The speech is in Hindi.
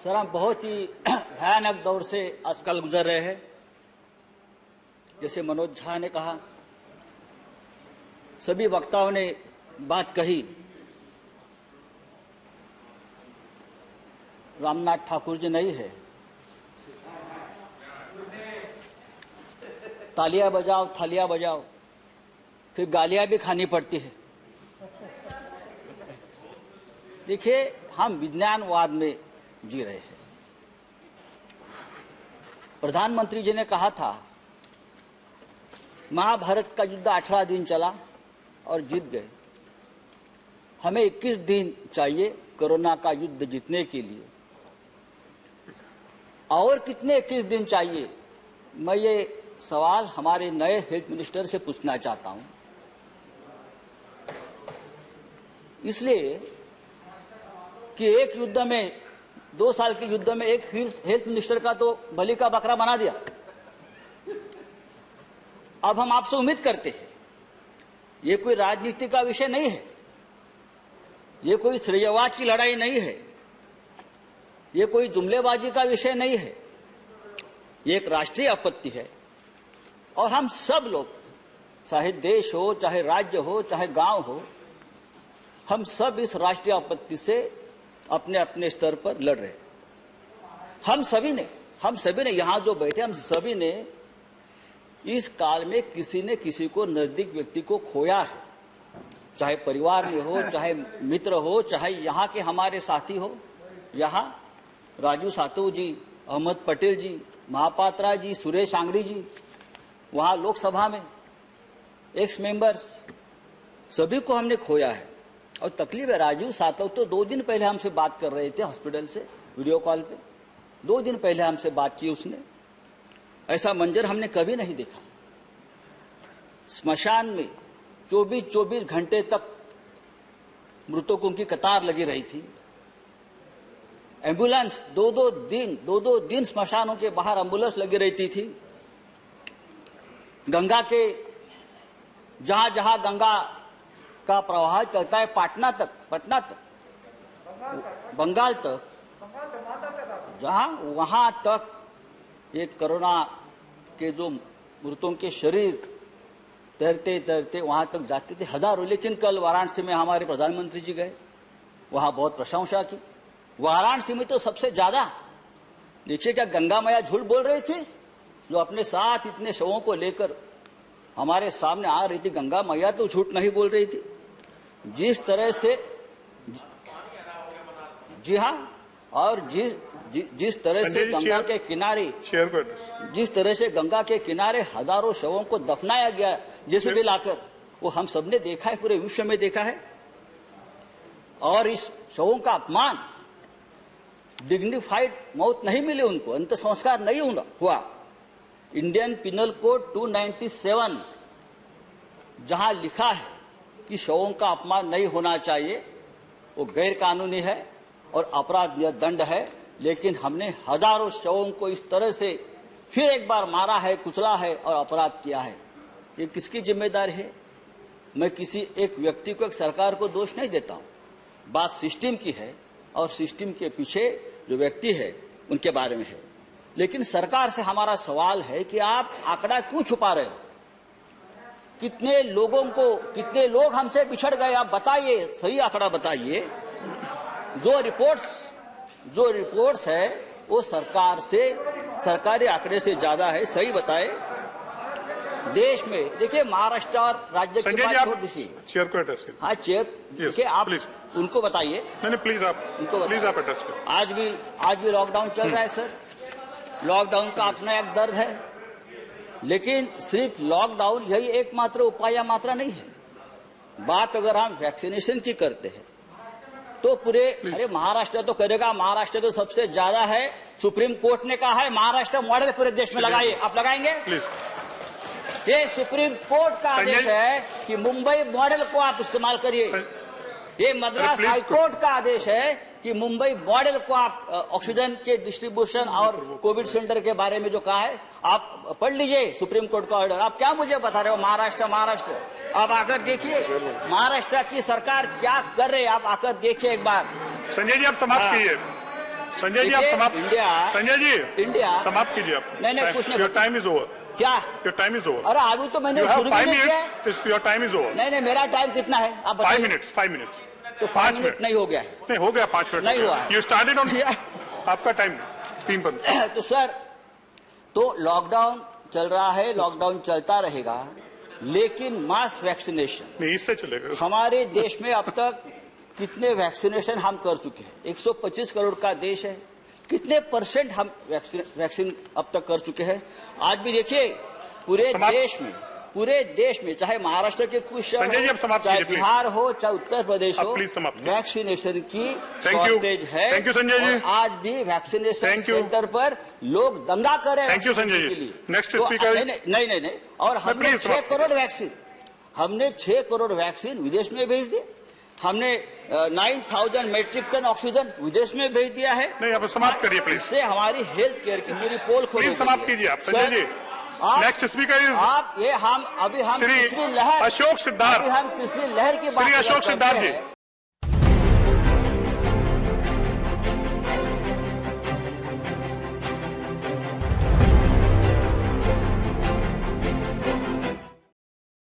सर, हम बहुत ही भयानक दौर से आजकल गुजर रहे हैं। जैसे मनोज झा ने कहा, सभी वक्ताओं ने बात कही। रामनाथ ठाकुर जी नहीं है, तालियां बजाओ थालियां बजाओ, फिर गालियां भी खानी पड़ती है। देखिए, हम विज्ञानवाद में जी रहे हैं। प्रधानमंत्री जी ने कहा था, महाभारत का युद्ध 18 दिन चला और जीत गए। हमें 21 दिन चाहिए कोरोना का युद्ध जीतने के लिए। और कितने 21 दिन चाहिए? मैं ये सवाल हमारे नए हेल्थ मिनिस्टर से पूछना चाहता हूं। इसलिए कि एक युद्ध में, 2 साल के युद्ध में एक हेल्थ मिनिस्टर का तो बलि का बकरा बना दिया। अब हम आपसे उम्मीद करते हैं, ये कोई राजनीति का विषय नहीं है, ये कोई श्रेयवाद की लड़ाई नहीं है, ये कोई जुमलेबाजी का विषय नहीं है, ये एक राष्ट्रीय आपत्ति है। और हम सब लोग, चाहे देश हो, चाहे राज्य हो, चाहे गांव हो, हम सब इस राष्ट्रीय आपत्ति से अपने अपने स्तर पर लड़ रहे हैं। हम सभी ने यहां जो बैठे, हम सभी ने इस काल में किसी ने किसी को, नजदीक व्यक्ति को खोया है। चाहे परिवार में हो, चाहे मित्र हो, चाहे यहाँ के हमारे साथी हो। यहाँ राजू सातव जी, अहमद पटेल जी, महापात्रा जी, सुरेश आंगड़ी जी, वहां लोकसभा में एक्स मेंबर्स, सभी को हमने खोया है। और तकलीफ है, राजू सातव तो 2 दिन पहले हमसे बात कर रहे थे हॉस्पिटल से, वीडियो कॉल पे। 2 दिन पहले हमसे बात की उसने। ऐसा मंजर हमने कभी नहीं देखा। स्मशान में 24 घंटे तक मृतकों की कतार लगी रही थी। एम्बुलेंस 2-2 दिन स्मशानों के बाहर एम्बुलेंस लगी रहती थी। गंगा के जहां जहां गंगा का प्रवाह चलता है, पटना तक, बंगाल तक, जहां वहां तक ये कोरोना के जो मृतों के शरीर तैरते तैरते वहां तक जाते थे, हजारों। लेकिन कल वाराणसी में हमारे प्रधानमंत्री जी गए, वहां बहुत प्रशंसा की। वाराणसी में तो सबसे ज्यादा, देखिए क्या गंगा मैया झूठ बोल रही थी, जो अपने साथ इतने शवों को लेकर हमारे सामने आ रही थी। गंगा मैया तो झूठ नहीं बोल रही थी। जिस तरह से, जी हाँ, और जिस तरह से गंगा के किनारे, जिस तरह से गंगा के किनारे हजारों शवों को दफनाया गया जैसे भी लाकर, वो हम सबने देखा है, पूरे विश्व में देखा है। और इस शवों का अपमान, डिग्निफाइड मौत नहीं मिली उनको, अंत संस्कार नहीं हुआ। इंडियन पिनल कोड 297 जहां लिखा है कि शवों का अपमान नहीं होना चाहिए, वो गैर कानूनी है और अपराध दंड है। लेकिन हमने हजारों शवों को इस तरह से फिर एक बार मारा है, कुचला है और अपराध किया है। ये किसकी जिम्मेदारी है? मैं किसी एक व्यक्ति को, एक सरकार को दोष नहीं देता हूं। बात सिस्टम की है और सिस्टम के पीछे जो व्यक्ति है उनके बारे में है। लेकिन सरकार से हमारा सवाल है कि आप आंकड़ा क्यों छुपा रहे हो? कितने लोग हमसे बिछड़ गए, आप बताइए, सही आंकड़ा बताइए। जो रिपोर्ट्स है वो सरकारी आंकड़े से ज्यादा है, सही बताए। देश में देखिए, महाराष्ट्र और राज्य की बात छोड़ दीजिए, चेयर को एड्रेस करिए। हाँ चेयर, देखिए आप उनको बताइए। नहीं प्लीज आप एड्रेस करिए। आज भी लॉकडाउन चल रहा है सर। लॉकडाउन का अपना एक दर्द है, लेकिन सिर्फ लॉकडाउन यही एकमात्र उपाय या मात्रा नहीं है। बात अगर हम वैक्सीनेशन की करते हैं तो पूरे, अरे महाराष्ट्र तो करेगा, महाराष्ट्र तो सबसे ज्यादा है। सुप्रीम कोर्ट ने कहा है महाराष्ट्र मॉडल पूरे देश में लगाइए। आप लगाएंगे? ये सुप्रीम कोर्ट का आदेश है कि मुंबई मॉडल को आप इस्तेमाल करिए। ये मद्रास हाईकोर्ट का आदेश है कि मुंबई मॉडल को आप ऑक्सीजन के डिस्ट्रीब्यूशन और कोविड सेंटर के बारे में जो कहा है, आप पढ़ लीजिए सुप्रीम कोर्ट का ऑर्डर। आप क्या मुझे बता रहे हो महाराष्ट्र? आप आकर देखिए महाराष्ट्र की सरकार क्या कर रही है, आप आकर देखिए एक बार। संजय जी आप समाप्त कीजिए। संजय जी, आप देखिए, समाप्त, इंडिया संजय जी, इंडिया समाप्त कीजिए आप। नहीं, कुछ नहीं। योर टाइम इज ओवर, क्या? Your time is over. अरे अभी तो मैंने यू हैव शुरू भी 5 नहीं किया है। Minutes, your time is over. नहीं, मेरा टाइम कितना है आप 5 बताइए। Minutes, 5 minutes. तो 5 मिनट नहीं हो गया है। नहीं, हो गया 5 मिनट। नहीं हुआ। यू स्टार्टेड ऑन, आपका टाइम 3 पर। तो सर, तो लॉकडाउन चल रहा है, लॉकडाउन चलता रहेगा, लेकिन मास वैक्सीनेशन नहीं, इससे चलेगा। हमारे देश में अब तक कितने वैक्सीनेशन हम कर चुके हैं? 125 करोड़ का देश है, कितने % हम वैक्सीन अब तक कर चुके हैं? आज भी देखिए पूरे देश में चाहे महाराष्ट्र के कुछ शहर संजय जी, अब हो, समाप्त चाहे कीजिए, बिहार हो, चाहे उत्तर प्रदेश हो, प्लीज समाप्त कीजिए। वैक्सीनेशन की Thank you. शॉर्टेज है। Thank you, Sanjay ji. और आज भी वैक्सीनेशन Thank you. सेंटर पर लोग दंगा कर रहे हैं। Thank you, Sanjay ji. के लिए। Next तो speaker. नहीं, और हमने please 6 समाप्त करोड़ वैक्सीन विदेश में भेज दिए। हमने 9,000 मेट्रिक टन ऑक्सीजन विदेश में भेज दिया है। नहीं, आप समाप्त करिए प्लीज। इससे हमारी हेल्थ केयर की मेरी पोल खोलो। प्लीज समाप्त कीजिए आप, Sanjay ji. Next speaker is आप ये हम तीसरी लहर, श्री अशोक सिद्धार्थ। अभी हम तीसरी लहर की बात श्री अशोक करते सिद्धार्थ जी। हैं।